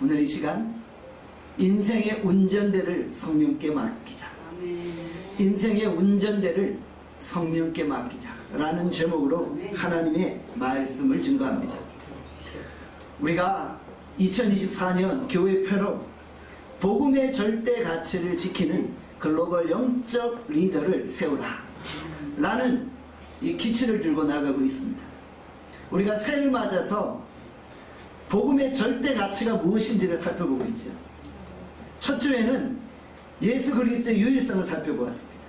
오늘 이 시간 인생의 운전대를 성령께 맡기자. 인생의 운전대를 성령께 맡기자 라는 제목으로 하나님의 말씀을 증거합니다. 우리가 2024년 교회표로 복음의 절대 가치를 지키는 글로벌 영적 리더를 세우라 라는 이 기치를 들고 나가고 있습니다. 우리가 새해를 맞아서 복음의 절대 가치가 무엇인지를 살펴보고 있죠. 첫 주에는 예수 그리스도의 유일성을 살펴보았습니다.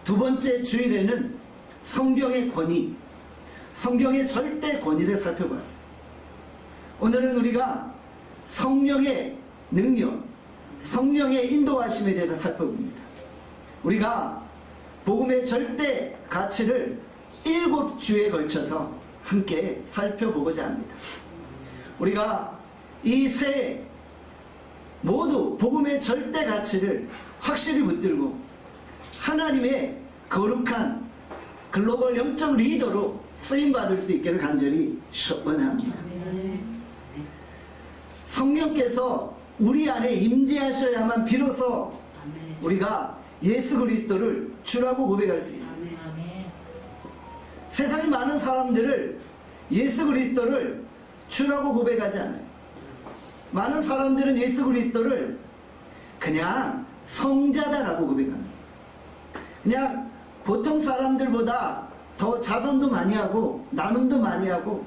두 번째 주일에는 성경의 권위, 성경의 절대 권위를 살펴보았습니다. 오늘은 우리가 성령의 능력, 성령의 인도하심에 대해서 살펴봅니다. 우리가 복음의 절대 가치를 7주에 걸쳐서 함께 살펴보고자 합니다. 우리가 이 새해 모두 복음의 절대 가치를 확실히 붙들고 하나님의 거룩한 글로벌 영적 리더로 쓰임받을 수 있기를 간절히 원합니다. 성령께서 우리 안에 임재하셔야만 비로소 우리가 예수 그리스도를 주라고 고백할 수 있습니다. 세상에 많은 사람들을 예수 그리스도를 주라고 고백하지 않아요. 많은 사람들은 예수 그리스도를 그냥 성자다라고 고백합니다. 그냥 보통 사람들보다 더 자선도 많이 하고 나눔도 많이 하고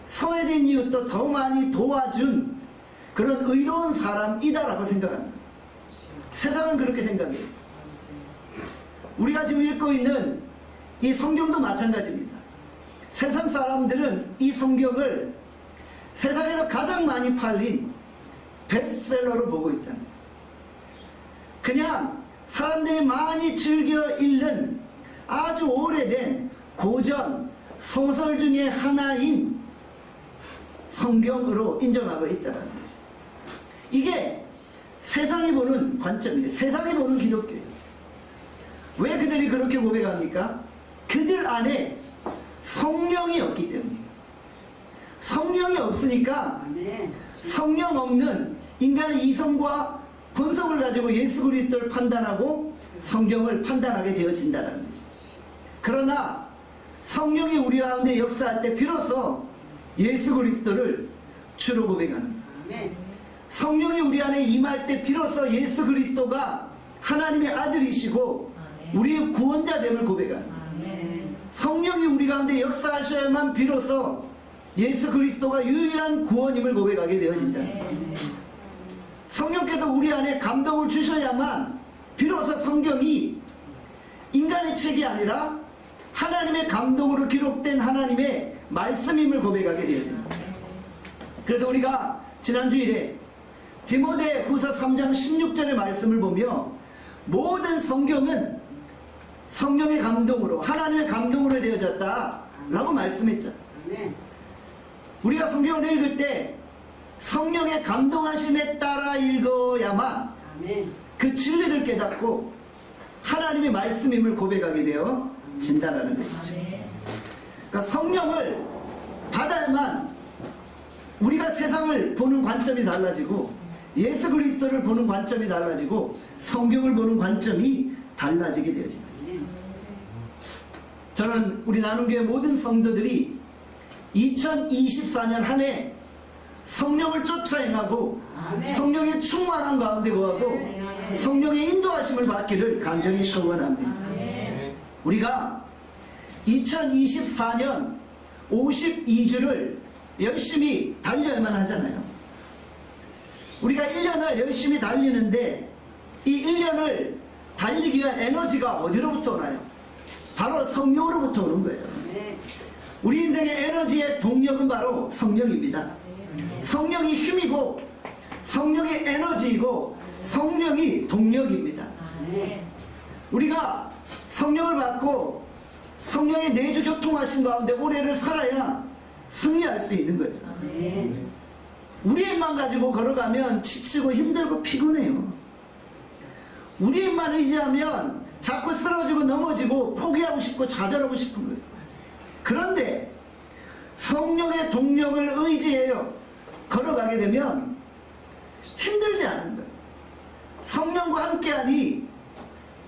소외된 이웃도 더 많이 도와준 그런 의로운 사람이다라고 생각합니다. 세상은 그렇게 생각해요. 우리가 지금 읽고 있는 이 성경도 마찬가지입니다. 세상 사람들은 이 성경을 세상에서 가장 많이 팔린 베스트셀러로 보고 있다. 그냥 사람들이 많이 즐겨 읽는 아주 오래된 고전 소설 중에 하나인 성경으로 인정하고 있다는 것이죠. 이게 세상이 보는 관점이에요. 세상이 보는 기독교예요. 왜 그들이 그렇게 고백합니까? 그들 안에 성령이 없기 때문이에요. 성령이 없으니까 성령 없는 인간의 이성과 본성을 가지고 예수 그리스도를 판단하고 성경을 판단하게 되어진다는 것이죠. 그러나 성령이 우리 가운데 역사할 때 비로소 예수 그리스도를 주로 고백하는 거예요. 성령이 우리 안에 임할 때 비로소 예수 그리스도가 하나님의 아들이시고 우리의 구원자됨을 고백하는 거예요. 성령이 우리 가운데 역사하셔야만 비로소 예수 그리스도가 유일한 구원임을 고백하게 되어진다. 성령께서 우리 안에 감동을 주셔야만 비로소 성경이 인간의 책이 아니라 하나님의 감동으로 기록된 하나님의 말씀임을 고백하게 되어집니다. 그래서 우리가 지난주일에 디모데 후서 3장 16절의 말씀을 보며 모든 성경은 성령의 감동으로 하나님의 감동으로 되어졌다 라고 말씀했죠. 우리가 성경을 읽을 때 성령의 감동하심에 따라 읽어야만 그 진리를 깨닫고 하나님의 말씀임을 고백하게 되어 진다라는 것이죠. 그러니까 성령을 받아야만 우리가 세상을 보는 관점이 달라지고 예수 그리스도를 보는 관점이 달라지고 성경을 보는 관점이 달라지게 되어집니다. 저는 우리 나눔교회 모든 성도들이 2024년 한 해 성령을 쫓아 행하고 성령의 충만한 가운데 거하고 성령의 인도하심을 받기를 간절히 소원합니다. 우리가 2024년 52주를 열심히 달려야만 하잖아요. 우리가 1년을 열심히 달리는데 이 1년을 달리기 위한 에너지가 어디로부터 오나요? 바로 성령으로부터 오는 거예요. 우리 인생의 에너지의 동력은 바로 성령입니다. 성령이 힘이고 성령이 에너지이고 성령이 동력입니다. 우리가 성령을 받고 성령의 내주 교통하신 가운데 올해를 살아야 승리할 수 있는 거예요. 우리 힘만 가지고 걸어가면 지치고 힘들고 피곤해요. 우리 힘만 의지하면 자꾸 쓰러지고 넘어지고 포기하고 싶고 좌절하고 싶은 거예요. 그런데 성령의 동력을 의지해요. 걸어가게 되면 힘들지 않은 거예요. 성령과 함께하니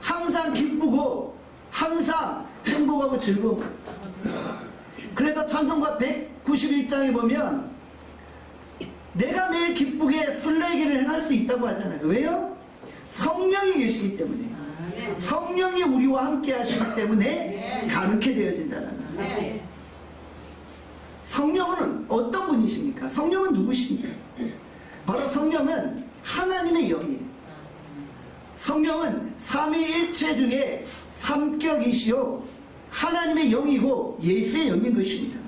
항상 기쁘고 항상 행복하고 즐거운 거예요. 그래서 찬송가 191장에 보면 내가 매일 기쁘게 순례길을 행할 수 있다고 하잖아요. 왜요? 성령이 계시기 때문에. 성령이 우리와 함께 하시기 때문에 가능케 되어진다는 거예요. 성령은 어떤 분이십니까? 성령은 누구십니까? 바로 성령은 하나님의 영이에요. 성령은 삼위일체 중에 삼격이시요 하나님의 영이고 예수의 영인 것입니다.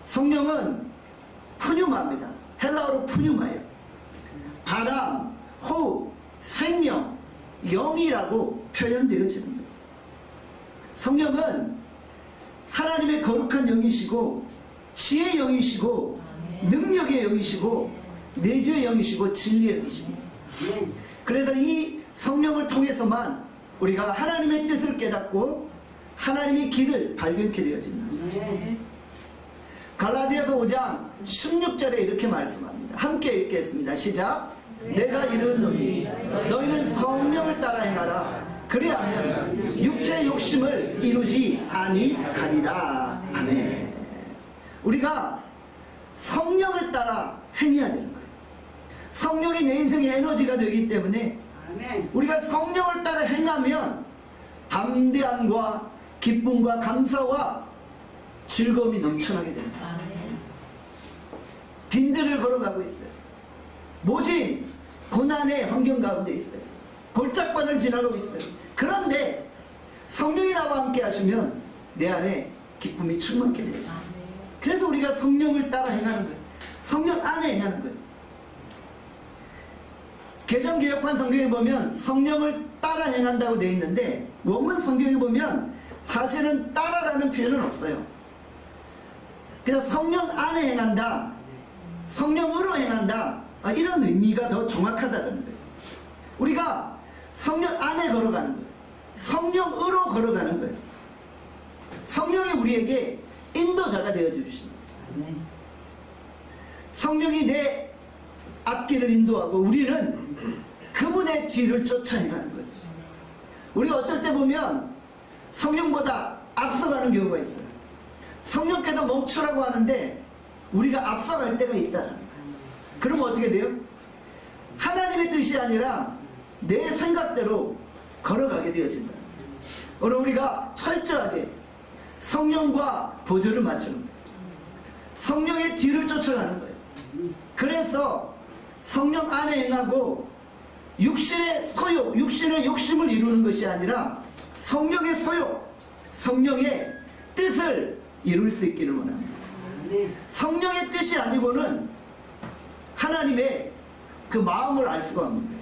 성령은 푸뉴마입니다. 헬라어로 푸뉴마예요. 바람, 호흡, 생명, 영이라고 표현되어지는 거예요. 성령은 하나님의 거룩한 영이시고 지혜의 영이시고 능력의 영이시고 내주의 영이시고 진리의 영이십니다. 그래서 이 성령을 통해서만 우리가 하나님의 뜻을 깨닫고 하나님의 길을 발견케 되어집니다. 갈라디아서 5장 16절에 이렇게 말씀합니다. 함께 읽겠습니다. 시작. 내가 이르노니 너희는 성령을 따라 행하라. 그리하면 육체의 욕심을 이루지 아니하리라. 아멘. 우리가 성령을 따라 행해야 되는 거예요. 성령이 내 인생의 에너지가 되기 때문에 우리가 성령을 따라 행하면 담대함과 기쁨과 감사와 즐거움이 넘쳐나게 됩니다. 빈들을 걸어가고 있어요. 모진 고난의 환경 가운데 있어요. 골짜기를 지나가고 있어요. 그런데 성령이 나와 함께 하시면 내 안에 기쁨이 충만케 되죠. 그래서 우리가 성령을 따라 행하는 거예요. 성령 안에 행하는 거예요. 개정개혁판 성경에 보면 성령을 따라 행한다고 되어 있는데 원문 성경에 보면 사실은 따라라는 표현은 없어요. 그래서 성령 안에 행한다, 성령으로 행한다, 이런 의미가 더 정확하다는 거예요. 우리가 성령 안에 걸어가는 거예요. 성령으로 걸어가는 거예요. 성령이 우리에게 인도자가 되어 주십니다. 성령이 내 앞길을 인도하고 우리는 그분의 뒤를 쫓아 행하는 거예요. 우리가 어쩔 때 보면 성령보다 앞서가는 경우가 있어요. 성령께서 멈추라고 하는데 우리가 앞서갈 때가 있다는 거예요. 그러면 어떻게 돼요? 하나님의 뜻이 아니라 내 생각대로 걸어가게 되어진다. 오늘 우리가 철저하게 성령과 보조를 맞추는 거예요. 성령의 뒤를 쫓아가는 거예요. 그래서 성령 안에 행하고 육신의 소욕, 육신의 욕심을 이루는 것이 아니라 성령의 소욕, 성령의 뜻을 이룰 수 있기를 원합니다. 성령의 뜻이 아니고는 하나님의 그 마음을 알 수가 없는 거예요.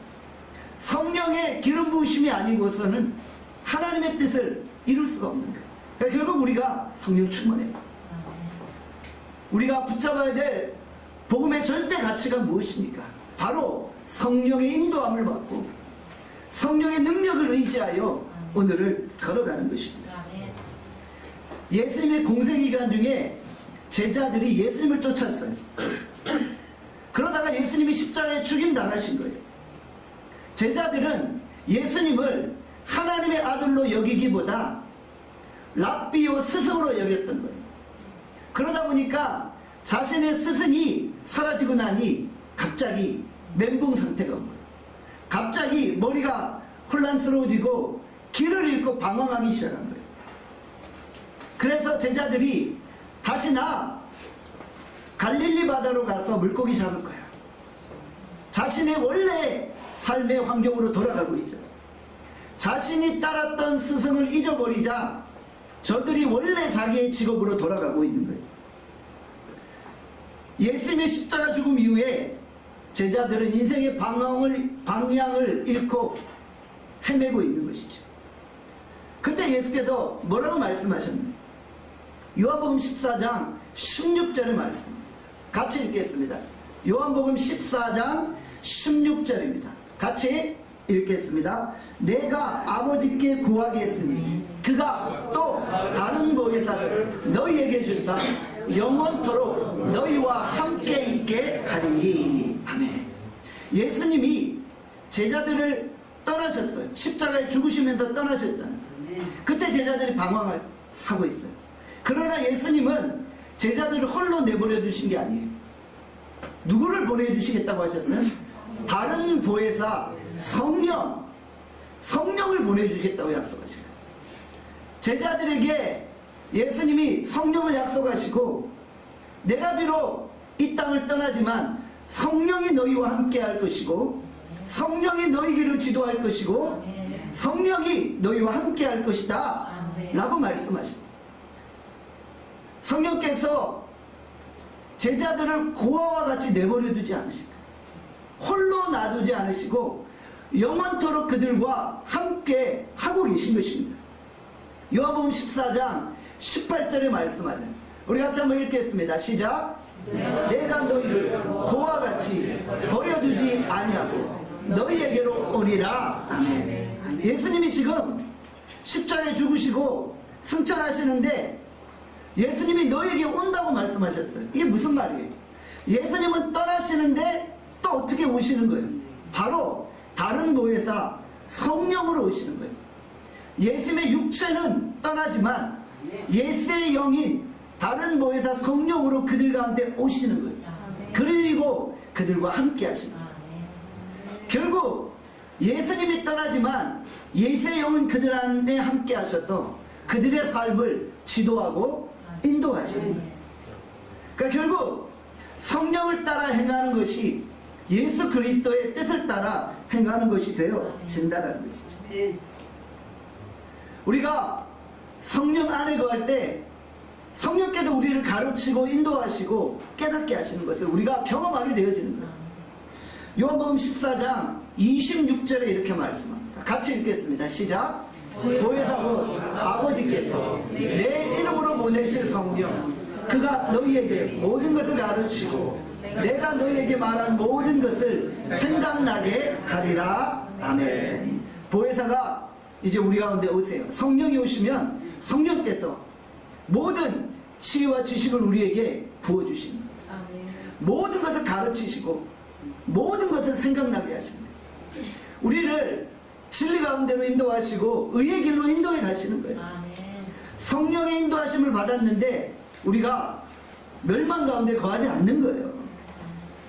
성령의 기름 부으심이 아니고서는 하나님의 뜻을 이룰 수가 없는 거예요. 그러니까 결국 우리가 성령 충만해요. 우리가 붙잡아야 될 복음의 절대 가치가 무엇입니까? 바로 성령의 인도함을 받고 성령의 능력을 의지하여 오늘을 걸어가는 것입니다. 예수님의 공생기간 중에 제자들이 예수님을 쫓았어요. 그러다가 예수님이 십자가에 죽임당하신 거예요. 제자들은 예수님을 하나님의 아들로 여기기보다 랍비요 스승으로 여겼던 거예요. 그러다 보니까 자신의 스승이 사라지고 나니 갑자기 멘붕 상태가 온 거예요. 갑자기 머리가 혼란스러워지고 길을 잃고 방황하기 시작한 거예요. 그래서 제자들이 다시 갈릴리 바다로 가서 물고기 잡을 거야. 자신의 원래 삶의 환경으로 돌아가고 있죠. 자신이 따랐던 스승을 잊어버리자 저들이 원래 자기의 직업으로 돌아가고 있는 거예요. 예수님의 십자가 죽음 이후에 제자들은 인생의 방향을 잃고 헤매고 있는 것이죠. 그때 예수께서 뭐라고 말씀하셨나요? 요한복음 14장 16절의 말씀입니다. 같이 읽겠습니다. 요한복음 14장 16절입니다. 같이 읽겠습니다. 내가 아버지께 구하겠으니 그가 또 다른 보혜사를 너희에게 주사 영원토록 너희와 함께 있게 하리니. 아멘. 예수님이 제자들을 떠나셨어요. 십자가에 죽으시면서 떠나셨잖아요. 그때 제자들이 방황을 하고 있어요. 그러나 예수님은 제자들을 홀로 내버려 두신 게 아니에요. 누구를 보내주시겠다고 하셨어요? 다른 보혜사 성령을 보내주시겠다고 약속하시고, 제자들에게 예수님이 성령을 약속하시고, 내가 비록 이 땅을 떠나지만 성령이 너희와 함께 할 것이고, 성령이 너희 길을 지도할 것이고, 성령이 너희와 함께 할 것이다 라고 말씀하십니다. 성령께서 제자들을 고아와 같이 내버려 두지 않으시고, 홀로 놔두지 않으시고 영원토록 그들과 함께 하고 계신 것입니다. 요한복음 14장 18절에 말씀하잖아요. 우리 같이 한번 읽겠습니다. 시작. 내가 너희를 고아와 같이 버려두지 아니하고 너희에게로 오리라. 아멘. 예수님이 지금 십자가에 죽으시고 승천하시는데 예수님이 너희에게 온다고 말씀하셨어요. 이게 무슨 말이에요? 예수님은 떠나시는데 또 어떻게 오시는 거예요? 바로 다른 보혜사 성령으로 오시는 거예요. 예수님의 육체는 떠나지만 예수의 영인 다른 보혜사 성령으로 그들 가운데 오시는 거예요. 그리고 그들과 함께 하시는 거예요. 결국 예수님이 떠나지만 예수의 영은 그들 안에 함께 하셔서 그들의 삶을 지도하고 인도하시는 거예요. 그러니까 결국 성령을 따라 행하는 것이 예수 그리스도의 뜻을 따라 행하는 것이 되어진다는 것이죠. 우리가 성령 안에 거할 때 성령께서 우리를 가르치고 인도하시고 깨닫게 하시는 것을 우리가 경험하게 되어지는 거예요. 요한복음 14장 26절에 이렇게 말씀합니다. 같이 읽겠습니다. 시작. 보혜사 곧 아버지께서 내 이름으로 보내실 성령, 그가 너희에게 모든 것을 가르치고 내가 너희에게 말한 모든 것을 생각나게 하리라. 아멘. 보혜사가 이제 우리 가운데 오세요. 성령이 오시면 성령께서 모든 지혜와 지식을 우리에게 부어주십니다. 모든 것을 가르치시고 모든 것을 생각나게 하십니다. 우리를 진리 가운데로 인도하시고 의의 길로 인도해 가시는 거예요. 성령의 인도하심을 받았는데 우리가 멸망 가운데 거하지 않는 거예요.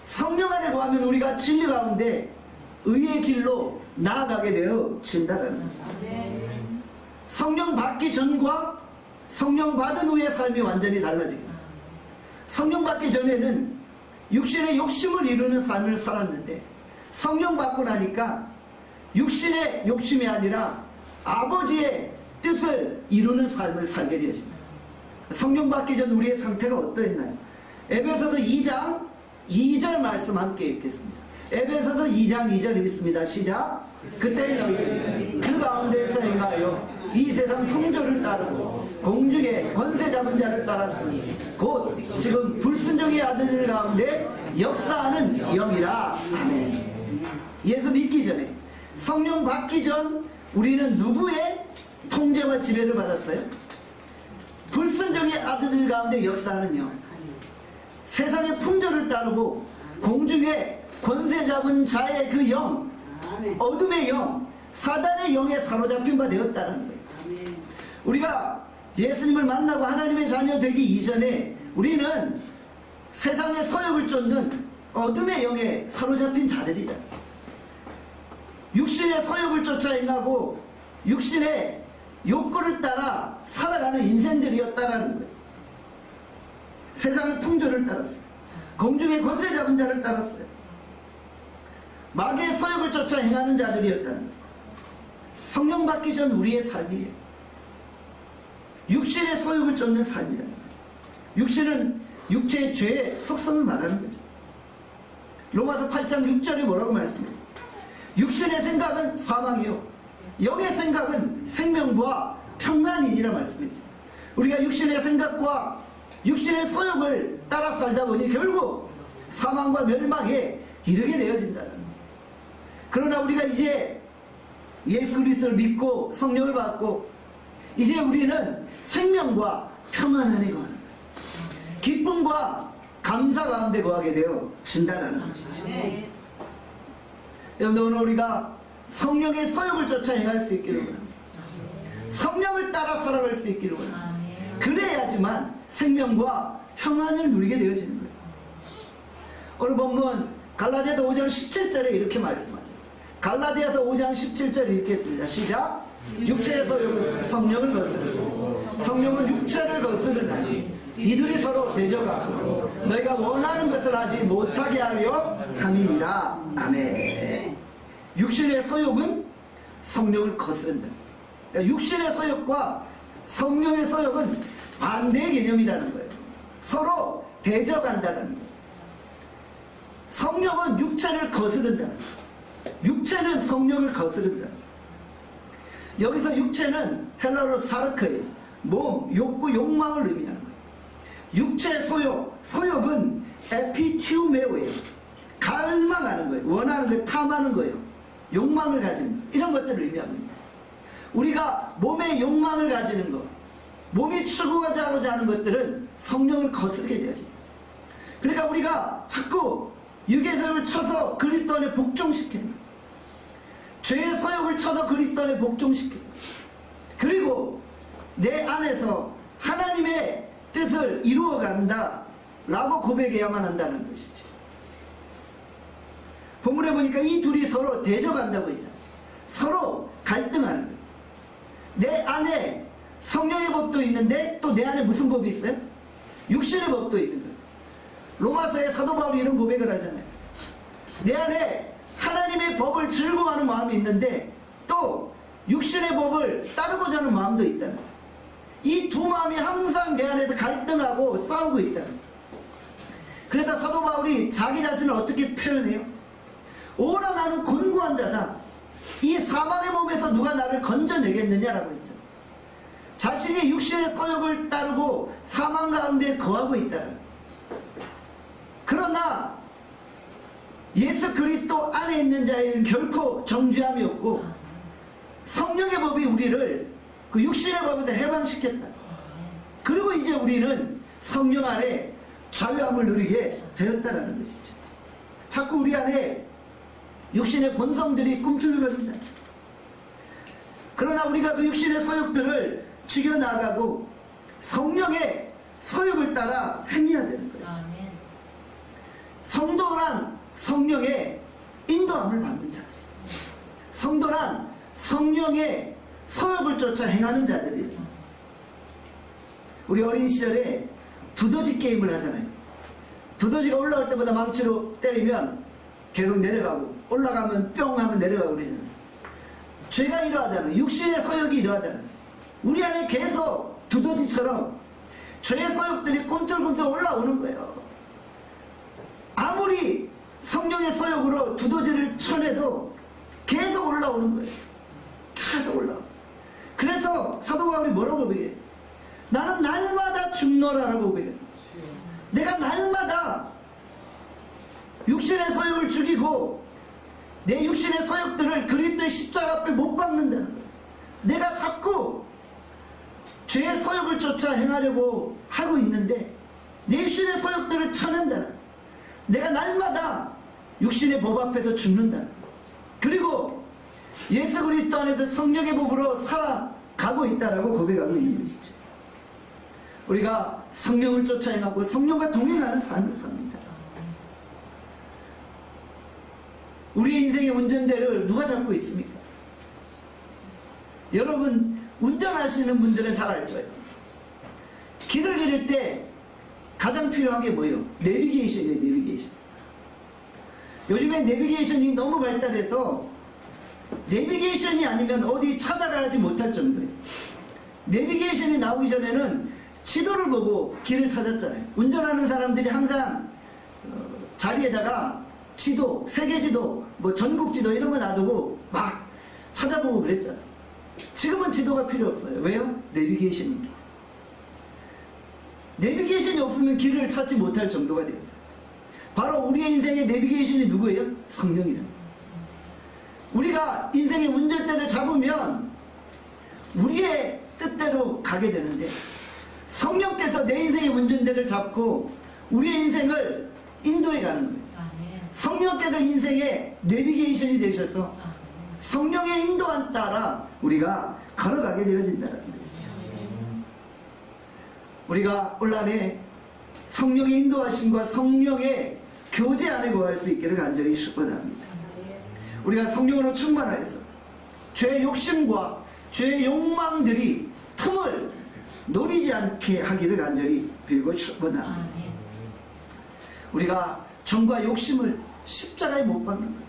성령 안에 거하면 우리가 진리 가운데 의의 길로 나아가게 되어진다는 것이죠. 성령 받기 전과 성령 받은 후의 삶이 완전히 달라집니다. 성령 받기 전에는 육신의 욕심을 이루는 삶을 살았는데 성령 받고 나니까 육신의 욕심이 아니라 아버지의 뜻을 이루는 삶을 살게 되었습니다. 성령 받기 전 우리의 상태가 어떠했나요? 에베소서 2장 2절 말씀 함께 읽겠습니다. 에베소서 2장 2절 읽습니다. 시작. 그때 너희는 그 가운데서 행하여 이 세상 풍조를 따르고 공중의 권세 잡은 자를 따랐으니 곧 지금 불순종의 아들들 가운데 역사하는 영이라. 아멘. 예수 믿기 전에 성령 받기 전 우리는 누구의 통제와 지배를 받았어요? 불순종의 아들들 가운데 역사하는 영, 세상의 풍조를 따르고 공중의 권세 잡은 자의 그 영, 어둠의 영, 사단의 영에 사로잡힌 바 되었다는 거예요. 우리가 예수님을 만나고 하나님의 자녀 되기 이전에 우리는 세상의 서욕을 쫓는 어둠의 영에 사로잡힌 자들이다. 육신의 서욕을 쫓아 행하고 육신의 욕구를 따라 살아가는 인생들이었다라는 거예요. 세상의 풍조를 따랐어요. 공중의 권세 잡은 자를 따랐어요. 마귀의 서욕을 쫓아 행하는 자들이었다는 거예요. 성령 받기 전 우리의 삶이에요. 육신의 소욕을 쫓는 삶이라는 거예요. 육신은 육체의 죄의 속성을 말하는 거죠. 로마서 8장 6절에 뭐라고 말씀해요? 육신의 생각은 사망이요 영의 생각은 생명과 평안이니라 말씀했죠. 우리가 육신의 생각과 육신의 소욕을 따라 살다 보니 결국 사망과 멸망에 이르게 되어진다는 거예요. 그러나 우리가 이제 예수 그리스도를 믿고 성령을 받고 이제 우리는 생명과 평안 안에 거하는 거예요. 기쁨과 감사 가운데 거하게 되어진다는 것이죠. 여러분, 오늘 우리가 성령의 서욕을 쫓아 행할 수 있기를 원합니다. 성령을 따라 살아갈 수 있기를 원합니다. 그래야지만 생명과 평안을 누리게 되어지는 거예요. 오늘 본문 갈라디아서 5장 17절에 이렇게 말씀하죠. 갈라디아서 5장 17절 읽겠습니다. 시작. 육체의 소욕은 성령을 거스르고 성령은 육체를 거스르나니 이들이 서로 대적하고 너희가 원하는 것을 하지 못하게 하려 함이니라. 아멘. 육신의 소욕은 성령을 거스른다. 육신의 소욕과 성령의 소욕은 반대 개념이라는 거예요. 서로 대적한다는 거예요. 성령은 육체를 거스른다. 육체는 성령을 거스른다. 여기서 육체는 헬라어로 사르크예요. 몸, 욕구, 욕망을 의미하는 거예요. 육체 소욕, 소욕은 에피튜메오예요. 갈망하는 거예요. 원하는 거예요. 탐하는 거예요. 욕망을 가지는 거예요. 이런 것들을 의미합니다. 우리가 몸의 욕망을 가지는 것, 몸이 추구하고자 하는 것들은 성령을 거스르게 되어집니다. 그러니까 우리가 자꾸 유괴성을 쳐서 그리스도 안에 복종시키는 거예요. 죄의 소욕을 쳐서 그리스도 안에 복종시키는 거예요. 그리고 내 안에서 하나님의 뜻을 이루어간다 라고 고백해야만 한다는 것이죠. 본문에 보니까 이 둘이 서로 대적한다고 했잖아요. 서로 갈등하는 거예요. 내 안에 성령의 법도 있는데 또 내 안에 무슨 법이 있어요? 육신의 법도 있는 거예요. 로마서에 사도 바울이 이런 고백을 하잖아요. 내 안에 하나님의 법을 즐거워하는 마음이 있는데 또 육신의 법을 따르고자 하는 마음도 있다는 거예요. 이 두 마음이 항상 내 안에서 갈등하고 싸우고 있다는 거예요. 그래서 사도 바울이 자기 자신을 어떻게 표현해요? 오라 나는 곤고한 자다. 이 사망의 몸에서 누가 나를 건져내겠느냐라고 했죠. 자신이 육신의 소욕을 따르고 사망 가운데 거하고 있다는 거예요. 그러나 예수 그리스도 안에 있는 자에는 결코 정죄함이 없고 성령의 법이 우리를 그 육신의 법에서 해방시켰다. 그리고 이제 우리는 성령 안에 자유함을 누리게 되었다는 것이죠. 자꾸 우리 안에 육신의 본성들이 꿈틀거리잖아요. 그러나 우리가 그 육신의 소욕들을 죽여나가고 성령의 소욕을 따라 행해야 되는 거예요. 성도란 성령의 인도함을 받는 자들이에요. 성도란 성령의 소욕을 쫓아 행하는 자들이에요. 우리 어린 시절에 두더지 게임을 하잖아요. 두더지가 올라올 때마다 망치로 때리면 계속 내려가고 올라가면 뿅 하면 내려가고 그러잖아요. 죄가 이러하잖아요. 육신의 소욕이 이러하잖아요. 우리 안에 계속 두더지처럼 죄의 소욕들이 꿈틀꿈틀 올라오는 거예요. 아무리 성령의 소욕으로 두더지를 쳐내도 계속 올라오는 거예요. 계속 올라오고. 그래서 사도 바울이 뭐라고 고백해요? 나는 날마다 죽노라라고 고백해요. 내가 날마다 육신의 소욕을 죽이고 내 육신의 소욕들을 그리스도의 십자가 앞에 못 박는다는 거예요. 내가 자꾸 죄의 소욕을 쫓아 행하려고 하고 있는데 내 육신의 소욕들을 쳐낸다는 거예요. 내가 날마다 육신의 법 앞에서 죽는다는 거예요. 그리고 예수 그리스도 안에서 성령의 법으로 살아가고 있다라고 고백하고 있는 것이죠. 우리가 성령을 쫓아 행하고 성령과 동행하는 삶을 삽니다. 우리의 인생의 운전대를 누가 잡고 있습니까? 여러분 운전하시는 분들은 잘 알 거예요. 길을 잃을 때 가장 필요한 게 뭐예요? 내비게이션이에요. 내비게이션. 요즘에 내비게이션이 너무 발달해서 내비게이션이 아니면 어디 찾아가지 못할 정도예요. 내비게이션이 나오기 전에는 지도를 보고 길을 찾았잖아요. 운전하는 사람들이 항상 자리에다가 지도, 세계지도, 뭐 전국지도 이런 거 놔두고 막 찾아보고 그랬잖아요. 지금은 지도가 필요 없어요. 왜요? 내비게이션입니다. 내비게이션이 없으면 길을 찾지 못할 정도가 되었어요. 바로 우리의 인생의 내비게이션이 누구예요? 성령이랍니다. 우리가 인생의 운전대를 잡으면 우리의 뜻대로 가게 되는데 성령께서 내 인생의 운전대를 잡고 우리의 인생을 인도해 가는 거예요. 성령께서 인생의 내비게이션이 되셔서 성령의 인도한 따라 우리가 걸어가게 되어진다는 것이죠. 우리가 올 한해 성령의 인도하심과 성령의 교제 안에 거할 수 있기를 간절히 축원합니다. 우리가 성령으로 충만하여서 죄의 욕심과 죄의 욕망들이 틈을 노리지 않게 하기를 간절히 빌고 축원합니다. 우리가 정과 욕심을 십자가에 못 박는 거예요.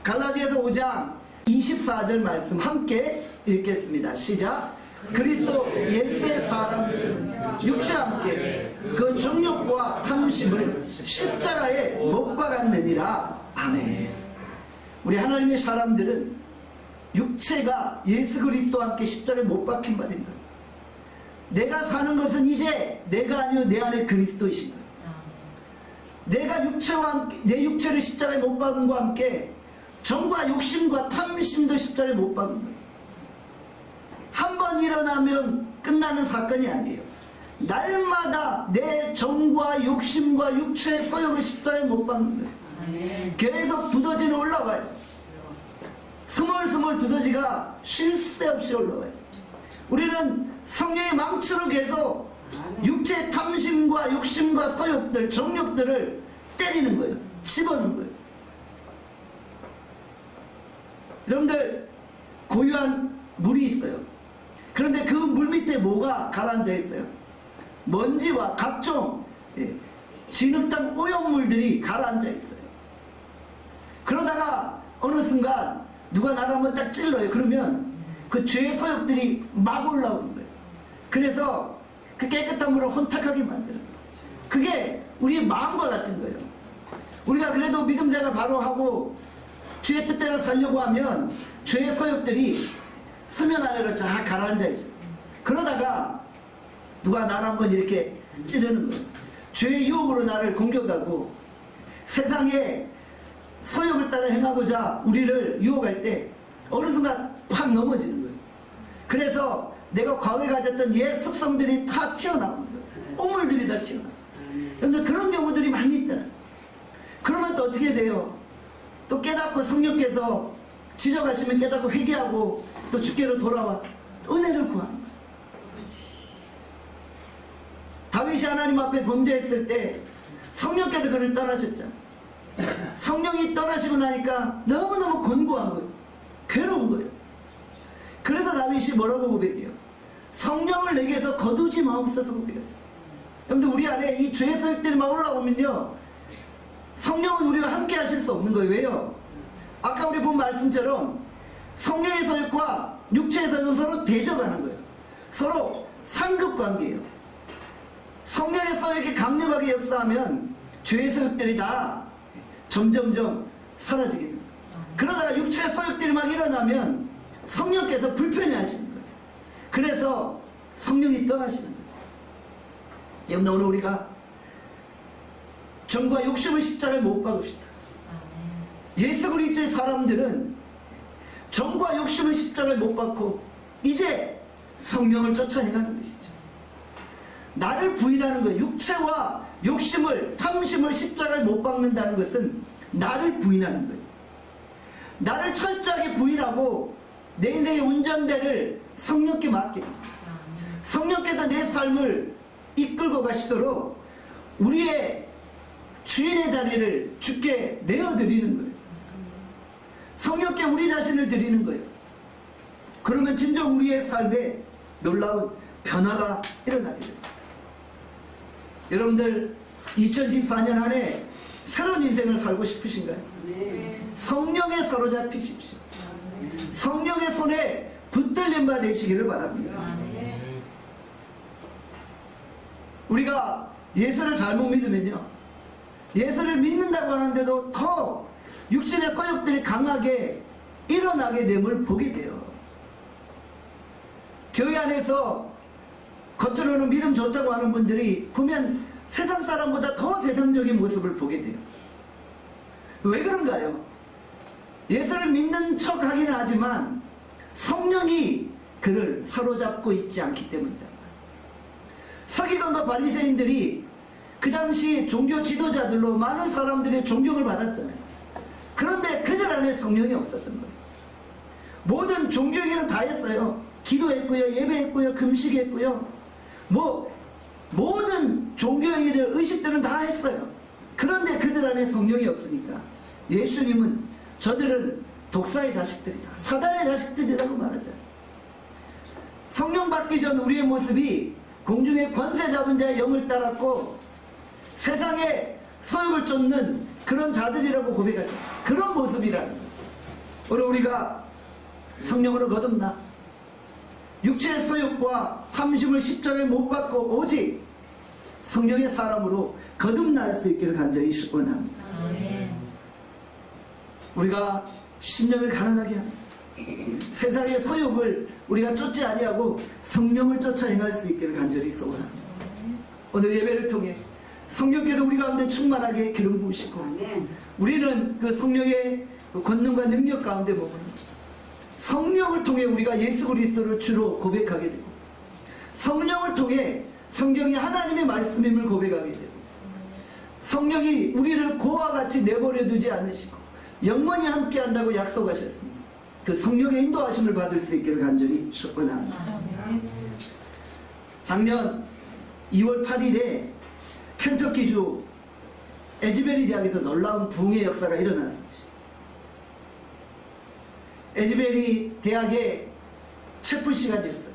갈라디아서 5장 24절 말씀 함께 읽겠습니다. 시작. 그리스도 예수의 사람들은 육체와 함께 그 정욕과 탐심을 십자가에 못 박았느니라. 아멘. 우리 하나님의 사람들은 육체가 예수 그리스도와 함께 십자가에 못 박힌 바 된 거예요. 내가 사는 것은 이제 내가 아니요 내 안에 그리스도이신 거예요. 내가 육체와 함께, 내 육체를 십자가에 못 박음과 함께 정과 욕심과 탐심도 십자가에 못 박은 거예요. 한 번 일어나면 끝나는 사건이 아니에요. 날마다 내 정과 욕심과 육체의 소욕을 십자가에 못 박는 거예요. 계속 두더지는 올라와요. 스멀스멀 두더지가 쉴 새 없이 올라와요. 우리는 성령의 망치로 계속 육체의 탐심과 욕심과 소욕들, 정욕들을 때리는 거예요. 집어넣는 거예요. 여러분들, 고유한 물이 있어요. 그런데 그 물 밑에 뭐가 가라앉아 있어요? 먼지와 각종 진흙탕 오염물들이 가라앉아 있어요. 그러다가 어느 순간 누가 나를 한번 딱 찔러요. 그러면 그 죄의 소욕들이 막 올라오는 거예요. 그래서 그 깨끗한 물을 혼탁하게 만드는 거예요. 그게 우리의 마음과 같은 거예요. 우리가 그래도 믿음 생활 바로 하고 주의 뜻대로 살려고 하면 죄의 소욕들이 수면 아래로 쫙 가라앉아 있어요. 그러다가 누가 나를 한번 이렇게 찌르는 거예요. 죄의 유혹으로 나를 공격하고 세상에 소욕을 따라 행하고자 우리를 유혹할 때 어느 순간 팍 넘어지는 거예요. 그래서 내가 과거에 가졌던 옛 습성들이 다 튀어나오는 거예요. 오물들이 다 튀어나와요. 여러분들 그런 경우들이 많이 있잖아요. 그러면 또 어떻게 돼요? 또 깨닫고 성령께서 지적하시면 깨닫고 회개하고 또 주께로 돌아와 은혜를 구하는 거예요. 다윗이 하나님 앞에 범죄했을 때 성령께서 그를 떠나셨잖아요. 성령이 떠나시고 나니까 너무너무 곤고한 거예요. 괴로운 거예요. 그래서 다윗이 뭐라고 고백해요? 성령을 내게서 거두지 마옵소서 고백하죠. 여러분들 우리 안에 이 죄의 소욕들이 막 올라오면요, 성령은 우리와 함께 하실 수 없는 거예요. 왜요? 아까 우리 본 말씀처럼 성령의 소욕과 육체의 소욕은 서로 대적하는 거예요. 서로 상급관계예요. 성령의 소욕이 강력하게 역사하면 죄의 소욕들이 다 점점점 사라지게 됩니다. 그러다가 육체의 소욕들이 막 일어나면 성령께서 불편해 하시는 거예요. 그래서 성령이 떠나시는 거예요. 여러분, 오늘 우리가 정과 욕심을 십자가에 못 박읍시다. 예수 그리스도의 사람들은 정과 욕심을 십자가에 못 박고 이제 성령을 쫓아내가는 것이죠. 나를 부인하는 거예요. 육체와 욕심을, 탐심을 십자가에 못 박는다는 것은 나를 부인하는 거예요. 나를 철저하게 부인하고 내 인생의 운전대를 성령께 맡기는 거예요. 성령께서 내 삶을 이끌고 가시도록 우리의 주인의 자리를 주께 내어드리는 거예요. 성령께 우리 자신을 드리는 거예요. 그러면 진정 우리의 삶에 놀라운 변화가 일어나게 됩니다. 여러분들 2014년 안에 새로운 인생을 살고 싶으신가요? 네. 성령에 사로잡히십시오. 성령의 손에 붙들린 바 되시기를 바랍니다. 우리가 예수를 잘못 믿으면요, 예수를 믿는다고 하는데도 더 육신의 소욕들이 강하게 일어나게 됨을 보게 돼요. 교회 안에서 겉으로는 믿음 좋다고 하는 분들이 보면 세상 사람보다 더 세상적인 모습을 보게 돼요. 왜 그런가요? 예수를 믿는 척 하기는 하지만 성령이 그를 사로잡고 있지 않기 때문이다. 서기관과 바리새인들이 그 당시 종교 지도자들로 많은 사람들의 존경을 받았잖아요. 그런데 그들 안에 성령이 없었던 거예요. 모든 종교행위는 다 했어요. 기도했고요, 예배했고요, 금식했고요, 모든 종교행위들, 의식들은 다 했어요. 그런데 그들 안에 성령이 없으니까 예수님은 저들은 독사의 자식들이다, 사단의 자식들이라고 말하잖아요. 성령 받기 전 우리의 모습이 공중의 권세 잡은 자의 영을 따랐고 세상에 소욕을 쫓는 그런 자들이라고 고백하죠. 그런 모습이라는 거예요. 오늘 우리가 성령으로 거듭나 육체의 소욕과 탐심을 십자가에 못 받고 오직 성령의 사람으로 거듭날 수 있기를 간절히 축원합니다. 우리가 심령을 가난하게 하는 세상의 소욕을 우리가 쫓지 아니하고 성령을 쫓아 행할 수 있기를 간절히 소원합니다. 오늘 예배를 통해 성령께서 우리 가운데 충만하게 기름 부으시고 우리는 그 성령의 권능과 능력 가운데 머무는 성령을 통해 우리가 예수 그리스도를 주로 고백하게 되고 성령을 통해 성경이 하나님의 말씀임을 고백하게 되고 성령이 우리를 고와 같이 내버려 두지 않으시고 영원히 함께 한다고 약속하셨습니다. 그 성령의 인도하심을 받을 수 있기를 간절히 축원합니다. 작년 2월 8일에 켄터키주 에즈베리 대학에서 놀라운 부흥의 역사가 일어났었지. 에즈베리 대학의 체프 시간이었어요.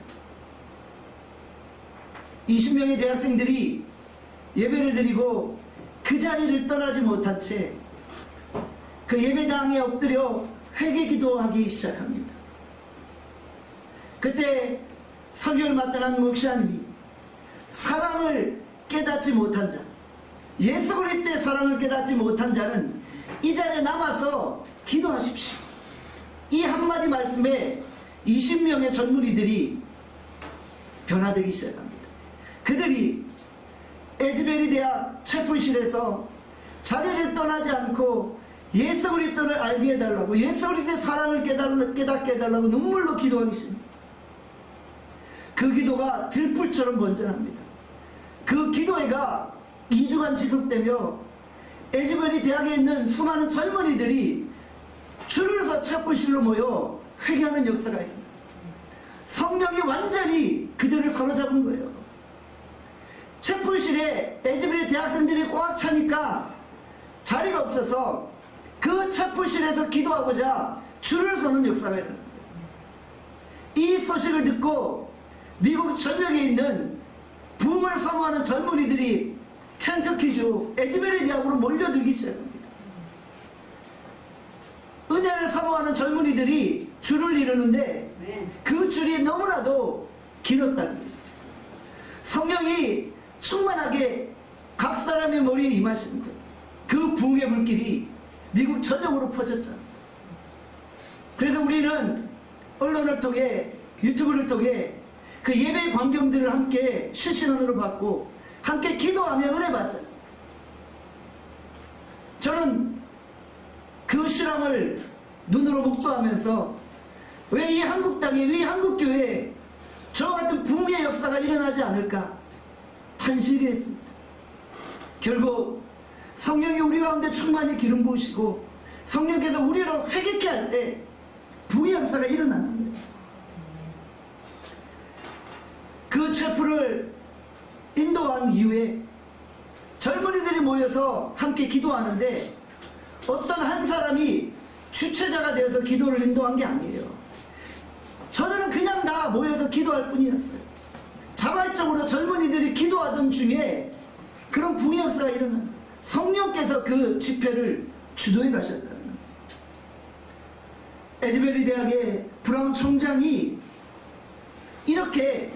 20명의 대학생들이 예배를 드리고 그 자리를 떠나지 못한 채 그 예배당에 엎드려 회개 기도하기 시작합니다. 그때 설교를 맡은 한 목사님이 사랑을 깨닫지 못한 자, 예수 그리스도의 사랑을 깨닫지 못한 자는 이 자리에 남아서 기도하십시오. 이 한마디 말씀에 20명의 젊은이들이 변화되기 시작합니다. 그들이 에즈베리 대학 채플실에서 자리를 떠나지 않고 예수 그리스도를 알게 해달라고, 예수 그리스도의 사랑을 깨닫게 해달라고 눈물로 기도하기 시작합니다. 그 기도가 들불처럼 번져납니다. 그 기도회가 2주간 지속되며 에즈베리 대학에 있는 수많은 젊은이들이 줄을 서 채플실로 모여 회개하는 역사가 일어납니다. 성령이 완전히 그들을 사로잡은 거예요. 채플실에 에즈베리 대학생들이 꽉 차니까 자리가 없어서 그 채플실에서 기도하고자 줄을 서는 역사가 일어납니다. 이 소식을 듣고 미국 전역에 있는 부흥을 사모하는 젊은이들이 켄터키주 에즈베리 대학으로 몰려들기 시작합니다. 은혜를 사모하는 젊은이들이 줄을 이루는데 그 줄이 너무나도 길었다는 것이죠. 성령이 충만하게 각 사람의 머리에 임하시는 거예요. 그 부흥의 불길이 미국 전역으로 퍼졌잖아요. 그래서 우리는 언론을 통해, 유튜브를 통해 그 예배 광경들을 함께 실시간으로 받고 함께 기도하며 은혜 받잖아요. 저는 그 실황을 눈으로 목도하면서 왜 이 한국 땅에, 왜 이 한국 교회에 저와 같은 부흥의 역사가 일어나지 않을까 탄식을 했습니다. 결국 성령이 우리 가운데 충만히 기름 부으시고 성령께서 우리를 회개케 할 때 부흥의 역사가 일어나는 거예요. 그 체프를 인도한 이후에 젊은이들이 모여서 함께 기도하는데 어떤 한 사람이 주체자가 되어서 기도를 인도한 게 아니에요. 저들은 그냥 다 모여서 기도할 뿐이었어요. 자발적으로 젊은이들이 기도하던 중에 그런 부흥의 역사가 일어나는, 성령께서 그 집회를 주도해 가셨다는 거죠. 에즈베리 대학의 브라운 총장이 이렇게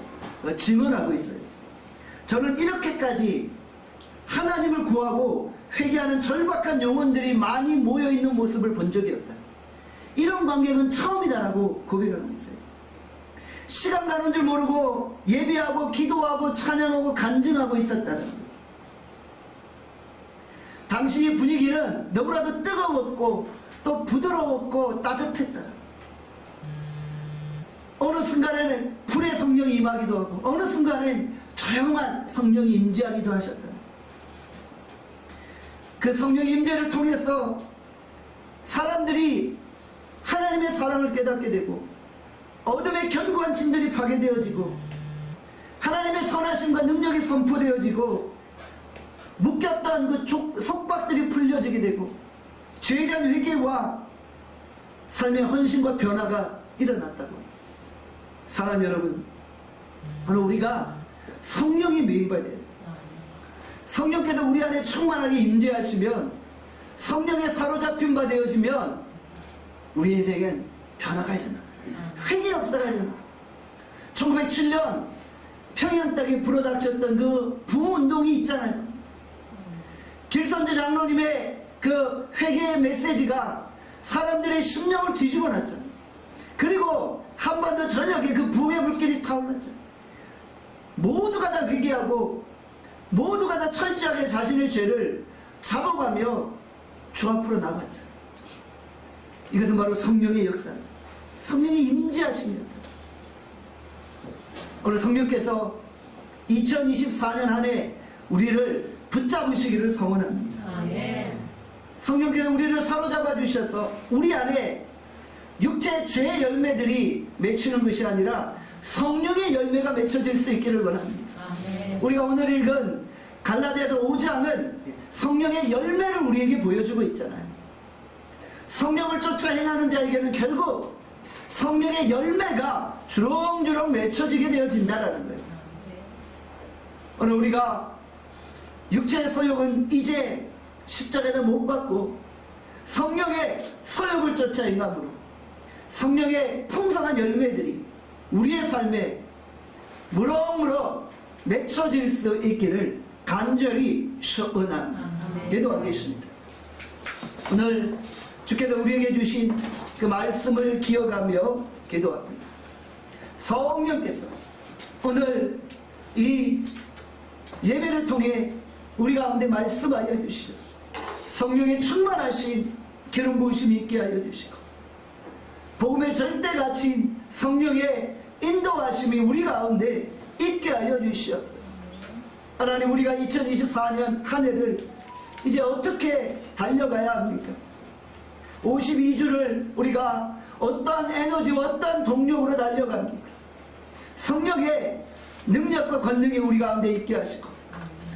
증언하고 있어요. 저는 이렇게까지 하나님을 구하고 회개하는 절박한 영혼들이 많이 모여있는 모습을 본 적이 없다. 이런 관객은 처음이다라고 고백하고 있어요. 시간 가는 줄 모르고 예배하고 기도하고 찬양하고 간증하고 있었다는 거예요. 당시 분위기는 너무나도 뜨거웠고 또 부드러웠고 따뜻했다. 어느 순간에는 불의 성령이 임하기도 하고 어느 순간엔 조용한 성령이 임재하기도 하셨다. 그 성령 임재를 통해서 사람들이 하나님의 사랑을 깨닫게 되고 어둠의 견고한 짐들이 파괴되어지고 하나님의 선하심과 능력이 선포되어지고 묶였던 그 속박들이 풀려지게 되고 죄에 대한 회개와 삶의 헌신과 변화가 일어났다고. 사랑 여러분, 오늘 우리가 성령이 메인받아야 돼요. 성령께서 우리 안에 충만하게 임재하시면, 성령에 사로잡힌 바 되어지면 우리 인생엔 변화가 일어나. 회개 역사가 일어나. 1907년 평양 땅에 불어닥쳤던 그 부흥운동이 있잖아요. 길선주 장로님의 그 회개의 메시지가 사람들의 심령을 뒤집어 놨잖아요. 그리고 한반도 전역에 그 부흥의 불길이 타올랐잖아요. 모두가 다 회개하고 모두가 다 철저하게 자신의 죄를 잡아가며 주 앞으로 나왔잖아요. 이것은 바로 성령의 역사입니다. 성령이 임재하십니다. 오늘 성령께서 2024년 한 해 우리를 붙잡으시기를 소원합니다. 성령께서 우리를 사로잡아 주셔서 우리 안에 육체의 죄의 열매들이 맺히는 것이 아니라 성령의 열매가 맺혀질 수 있기를 원합니다. 우리가 오늘 읽은 갈라디아서 5장은 성령의 열매를 우리에게 보여주고 있잖아요. 성령을 쫓아 행하는 자에게는 결국 성령의 열매가 주렁주렁 맺혀지게 되어진다는 거예요. 오늘 우리가 육체의 소욕은 이제 10절에도 못 받고 성령의 소욕을 쫓아 행함으로 성령의 풍성한 열매들이 우리의 삶에 무럭무럭 맺혀질 수 있기를 간절히 기도하겠습니다. 오늘 주께서 우리에게 주신 그 말씀을 기억하며 기도합니다. 성령께서 오늘 이 예배를 통해 우리 가운데 말씀하여 주시고 성령의 충만하신 기름 부으심이 있게 하여 주시고 복음의 절대가치인 성령의 인도하심이 우리 가운데 있게 하여 주시옵소서. 하나님, 우리가 2024년 한 해를 이제 어떻게 달려가야 합니까? 52주를 우리가 어떠한 에너지와 어떠한 동력으로 달려갑니까? 성령의 능력과 권능이 우리 가운데 있게 하시고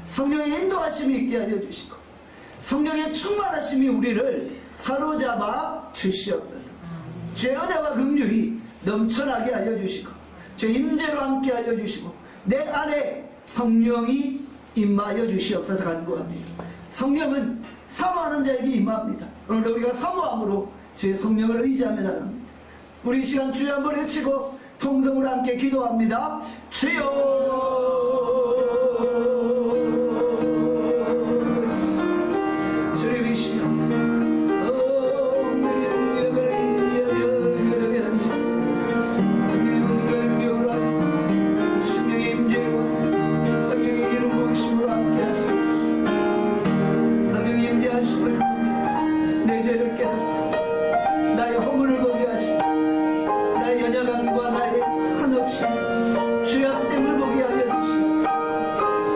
성령의 인도하심이 있게 하여 주시고 성령의 충만하심이 우리를 사로잡아 주시옵소서. 죄 은혜와 긍휼이 넘쳐나게 하여 주시고 죄 임재로 함께 하여 주시고 내 안에 성령이 임하여 주시옵소서 간구합니다. 성령은 사모하는 자에게 임합니다. 오늘도 우리가 사모함으로 주의 성령을 의지하며 나갑니다. 우리 이 시간 주여 한번 외치고 통성으로 함께 기도합니다. 주여, 주님이시여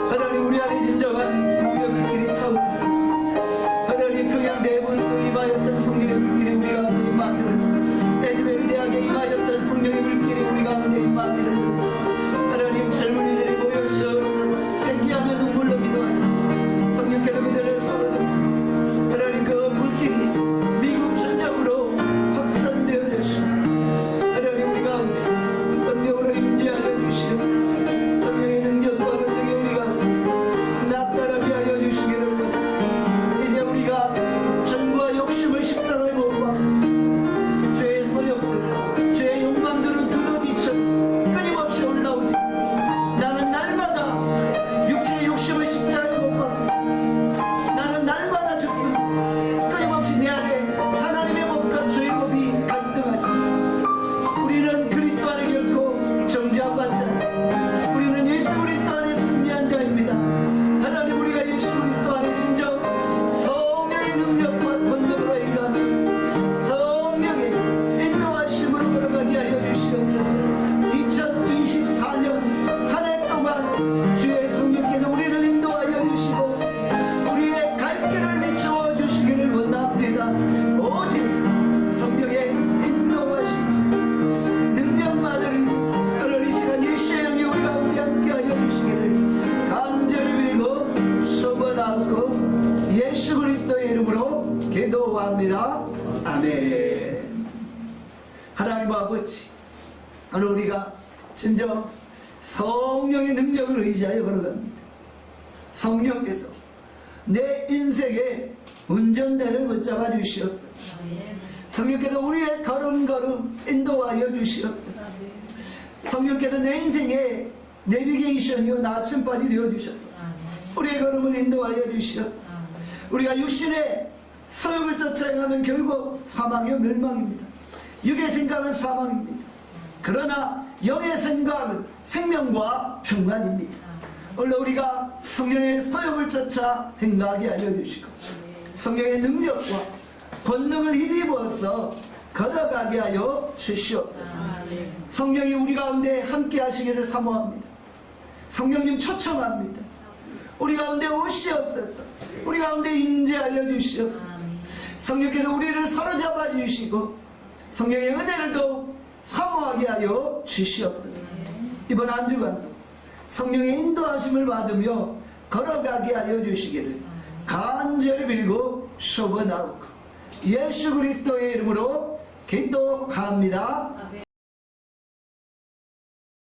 하나님, 우리 안에 진정한 무명을 길이 타오르는 하나님 평양 대문 기도합니다. 아멘. 하나님 아버지, 오늘 우리가 진정 성령의 능력을 의지하여 걸어갑니다. 성령께서 내 인생의 운전대를 붙잡아 주시옵소서. 성령께서 우리의 걸음걸음 인도하여 주시옵소서. 성령께서 내 인생의 내비게이션이요 나침반이 되어 주셔서 우리의 걸음을 인도하여 주시옵소서. 우리가 육신의 소욕을 쫓아 행하면 결국 사망이요 멸망입니다. 육의 생각은 사망입니다. 그러나 영의 생각은 생명과 평안입니다. 원래 우리가 성령의 소욕을 쫓아 행하게 알려주시고 성령의 능력과 권능을 힘입어서 걸어가게 하여 주시옵소서. 성령이 우리 가운데 함께 하시기를 사모합니다. 성령님 초청합니다. 우리 가운데 오시옵소서. 우리 가운데 임재하여 주시옵소서. 성령께서 우리를 사로잡아 주시고 성령의 은혜를 더욱 사모하게 하여 주시옵소서. 이번 한 주간도 성령의 인도하심을 받으며 걸어가게 하여 주시기를 간절히 빌고 소원하옵고 예수 그리스도의 이름으로 기도합니다.